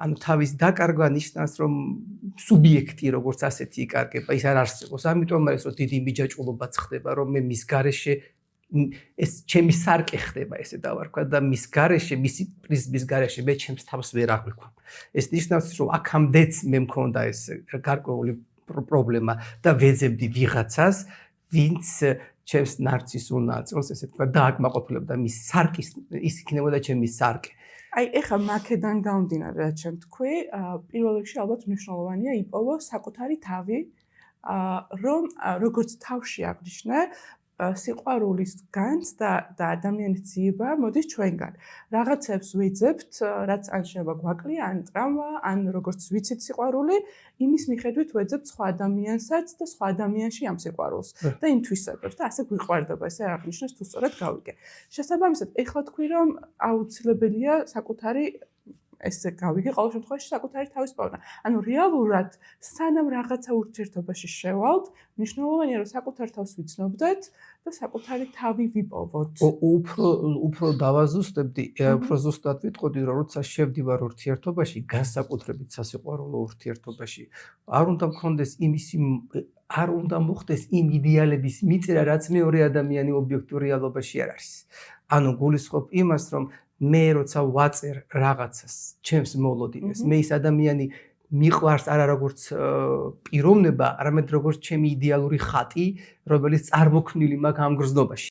ანუ თავის დაკარგვა ნიშნავს, რომ სუბიექტი როგორც ასეთი იკარგება, ის არ არსებობს. ამიტომ არის რომ დიდი მიჯაჭვულობაც ხდება, რომ მე მის გარეშე ეს ჩემი სარკე ხდება, ესე დავარქვა და მის გარეშე, მისი პრიზმის გარეშე მე ჩემს თავს ვერ აღვიქვამ. ეს ნიშნავს, რომ აქამდეც მე მქონდა ეს გარკვეული პრობლემა და ვეძებდი ვიღაცას, ვინც ჩემს ნარცისულ ნაწილს, ესე ვთქვა, დააკმაყოფილებდა მის სარკის, ის იქნებოდა ჩემი სარკე. აი, ეხლა მაქედან გამომდინარე, რაც შენ თქვი, პირველ რიგში ალბათ მნიშვნელოვანია იპოვო საკუთარი თავი, რომ როგორც თავში აღნიშნე, სიყვარულის განც და ადამიანის ძიება მოდის ჩვენგან. რაღაცებს ვეძებთ, რაც ან შეიძლება გვაკლია, ან ტრავმა, ან როგორც ვიცით სიყვარული, იმის მიხედვით ვეძებთ სხვა ადამიანსაც და სხვა ადამიანში ამ სიყვარულს და ინტუისებებს და ასე გვიყვარდება, ესე არ აღნიშნავს თუ სწორად გავიგე. შესაბამისად, ეხლა თქვი, რომ აუცილებელია საკუთარი ესე გავიგე, ყოველ შემთხვევაში საკუთარი თავის პოვნა. ანუ რეალურად სანამ რაღაცა ურთიერთობაში შევალთ, მნიშვნელოვანია რომ საკუთარ თავს ვიცნობდეთ და საკუთარი თავი ვიპოვოთ. უფრო დავაზუსტებდი, უფრო ზუსტად ვიტყოდი, რომ როცა შევდივარ ურთიერთობაში, განსაკუთრებით სასიყვარულო ურთიერთობაში, არ უნდა მქონდეს არ უნდა მოხდეს იმ იდეალების მიწირა, რაც მეორე ადამიანი ობიექტურ რეალობაში არ არის. ანუ გულისხმობ იმას, რომ მე როცა ვაწერ რაღაცას, ჩემს მოლოდინეს, მე ის ადამიანი მიყვარს არა როგორც პიროვნება, არამედ როგორც ჩემი იდეალური ხატი, რომელიც წარმოქმნილი მაქვს ამ გრძნობაში.